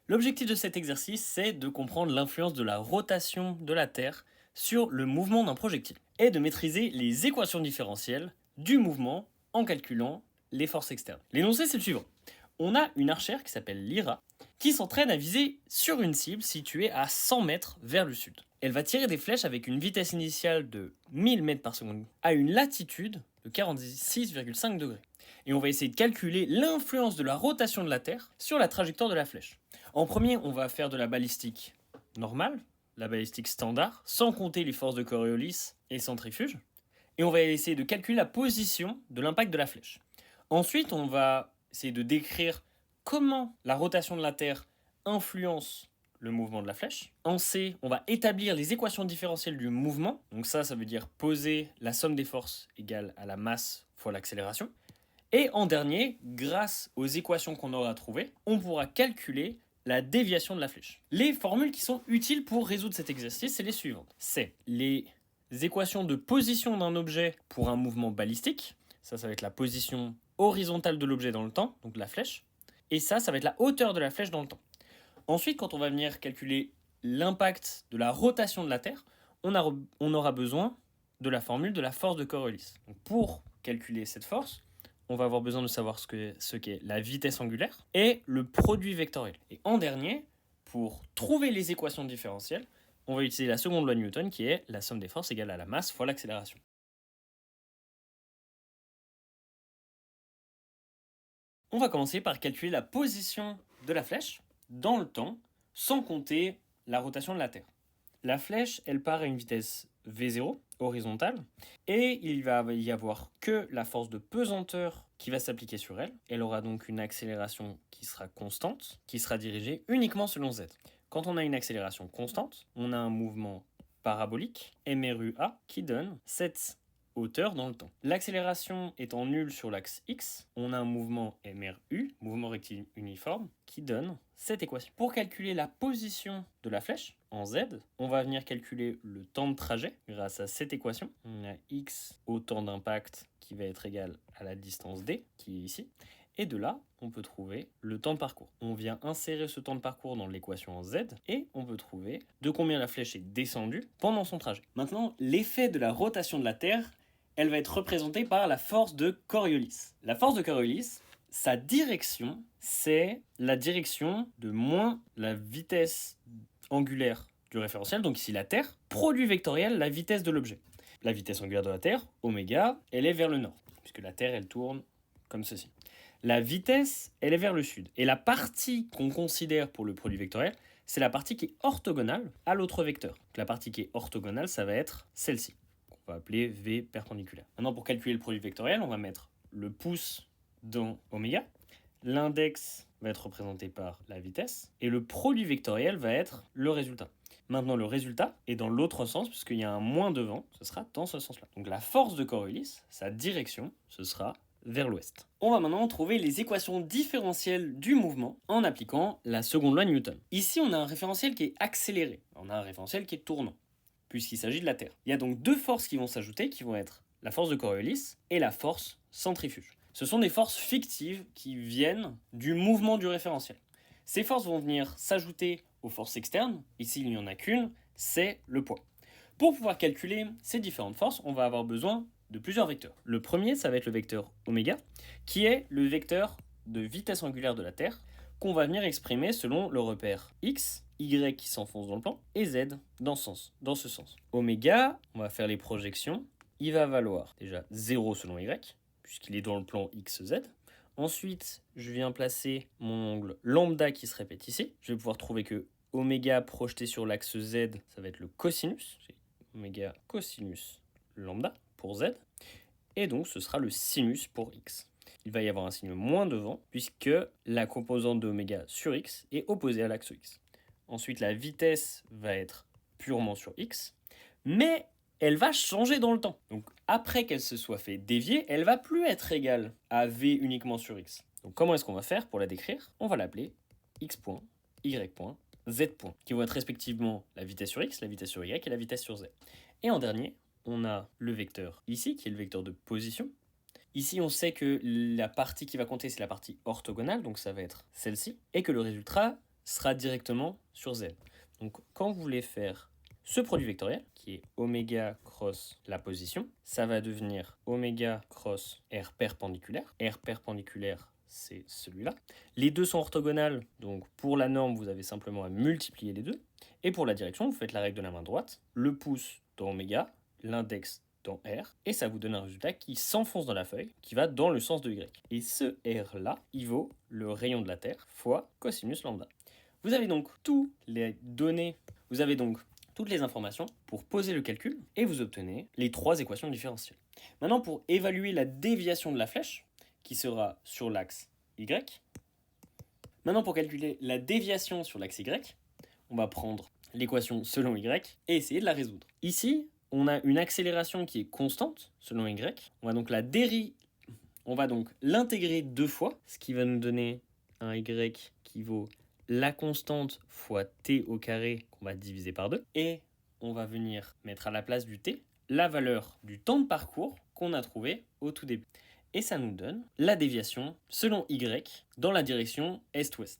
L'objectif de cet exercice, c'est de comprendre l'influence de la rotation de la Terre sur le mouvement d'un projectile et de maîtriser les équations différentielles du mouvement en calculant les forces externes. L'énoncé, c'est le suivant. On a une archère qui s'appelle Lyra qui s'entraîne à viser sur une cible située à 100 mètres vers le sud. Elle va tirer des flèches avec une vitesse initiale de 1000 mètres par seconde à une latitude de 46,5 degrés. Et on va essayer de calculer l'influence de la rotation de la Terre sur la trajectoire de la flèche. En premier, on va faire de la balistique normale, la balistique standard, sans compter les forces de Coriolis et centrifuge. Et on va essayer de calculer la position de l'impact de la flèche. Ensuite, on va essayer de décrire comment la rotation de la Terre influence le mouvement de la flèche. En C, on va établir les équations différentielles du mouvement. Donc ça veut dire poser la somme des forces égale à la masse fois l'accélération. Et en dernier, grâce aux équations qu'on aura trouvées, on pourra calculer la déviation de la flèche. Les formules qui sont utiles pour résoudre cet exercice, c'est les suivantes. C'est les équations de position d'un objet pour un mouvement balistique. Ça va être la position horizontale de l'objet dans le temps, donc la flèche. Et ça va être la hauteur de la flèche dans le temps. Ensuite, quand on va venir calculer l'impact de la rotation de la Terre, on aura besoin de la formule de la force de Coriolis. Donc pour calculer cette force, on va avoir besoin de savoir ce qu'est la vitesse angulaire et le produit vectoriel. Et en dernier, pour trouver les équations différentielles, on va utiliser la seconde loi de Newton qui est la somme des forces égale à la masse fois l'accélération. On va commencer par calculer la position de la flèche dans le temps sans compter la rotation de la Terre. La flèche, elle part à une vitesse V0 horizontale et il va y avoir que la force de pesanteur qui va s'appliquer sur elle. Elle aura donc une accélération qui sera constante, qui sera dirigée uniquement selon Z. Quand on a une accélération constante, on a un mouvement parabolique, MRUA, qui donne cette hauteur dans le temps. L'accélération étant nulle sur l'axe X, on a un mouvement MRU, mouvement rectiligne uniforme, qui donne cette équation. Pour calculer la position de la flèche, en Z, on va venir calculer le temps de trajet grâce à cette équation. On a X au temps d'impact qui va être égal à la distance D, qui est ici. Et de là, on peut trouver le temps de parcours. On vient insérer ce temps de parcours dans l'équation en Z et on peut trouver de combien la flèche est descendue pendant son trajet. Maintenant, l'effet de la rotation de la Terre, elle va être représentée par la force de Coriolis. La force de Coriolis, sa direction, c'est la direction de moins la vitesse angulaire du référentiel, donc ici la Terre, produit vectoriel la vitesse de l'objet. La vitesse angulaire de la Terre, oméga, elle est vers le nord, puisque la Terre, elle tourne comme ceci. La vitesse, elle est vers le sud. Et la partie qu'on considère pour le produit vectoriel, c'est la partie qui est orthogonale à l'autre vecteur. Donc la partie qui est orthogonale, ça va être celle-ci, qu'on va appeler V perpendiculaire. Maintenant, pour calculer le produit vectoriel, on va mettre le pouce dans oméga. L'index va être représenté par la vitesse. Et le produit vectoriel va être le résultat. Maintenant, le résultat est dans l'autre sens, puisqu'il y a un moins devant, ce sera dans ce sens-là. Donc la force de Coriolis, sa direction, ce sera vers l'ouest. On va maintenant trouver les équations différentielles du mouvement en appliquant la seconde loi de Newton. Ici, on a un référentiel qui est accéléré, on a un référentiel qui est tournant, puisqu'il s'agit de la Terre. Il y a donc deux forces qui vont s'ajouter, qui vont être la force de Coriolis et la force centrifuge. Ce sont des forces fictives qui viennent du mouvement du référentiel. Ces forces vont venir s'ajouter aux forces externes. Ici, il n'y en a qu'une, c'est le poids. Pour pouvoir calculer ces différentes forces, on va avoir besoin de plusieurs vecteurs. Le premier, ça va être le vecteur oméga, qui est le vecteur de vitesse angulaire de la Terre, qu'on va venir exprimer selon le repère x, y qui s'enfonce dans le plan, et z dans ce sens. Oméga, on va faire les projections, il va valoir déjà 0 selon y, puisqu'il est dans le plan xz. Ensuite, je viens placer mon angle lambda qui se répète ici. Je vais pouvoir trouver que oméga projeté sur l'axe z, ça va être le cosinus. Oméga cosinus lambda pour z. Et donc, ce sera le sinus pour x. Il va y avoir un signe moins devant, puisque la composante de oméga sur x est opposée à l'axe x. Ensuite, la vitesse va être purement sur x, mais elle va changer dans le temps. Donc après qu'elle se soit fait dévier, elle va plus être égale à v uniquement sur x. Donc comment est-ce qu'on va faire pour la décrire? On va l'appeler x point, y point, z point, qui vont être respectivement la vitesse sur x, la vitesse sur y et la vitesse sur z. Et en dernier, on a le vecteur ici, qui est le vecteur de position. Ici, on sait que la partie qui va compter, c'est la partie orthogonale, donc ça va être celle-ci, et que le résultat sera directement sur z. Donc quand vous voulez faire ce produit vectoriel, qui est oméga cross la position, ça va devenir oméga cross R perpendiculaire. R perpendiculaire, c'est celui-là. Les deux sont orthogonales, donc pour la norme, vous avez simplement à multiplier les deux. Et pour la direction, vous faites la règle de la main droite, le pouce dans oméga, l'index dans R, et ça vous donne un résultat qui s'enfonce dans la feuille, qui va dans le sens de Y. Et ce R-là, il vaut le rayon de la Terre fois cosinus lambda. Vous avez donc toutes les données, vous avez donc toutes les informations pour poser le calcul, et vous obtenez les trois équations différentielles. Maintenant, pour évaluer la déviation de la flèche, qui sera sur l'axe Y, maintenant pour calculer la déviation sur l'axe Y, on va prendre l'équation selon Y et essayer de la résoudre. Ici, on a une accélération qui est constante selon Y. On va donc l'intégrer deux fois, ce qui va nous donner un Y qui vaut la constante fois t au carré qu'on va diviser par 2. Et on va venir mettre à la place du t la valeur du temps de parcours qu'on a trouvé au tout début. Et ça nous donne la déviation selon Y dans la direction est-ouest.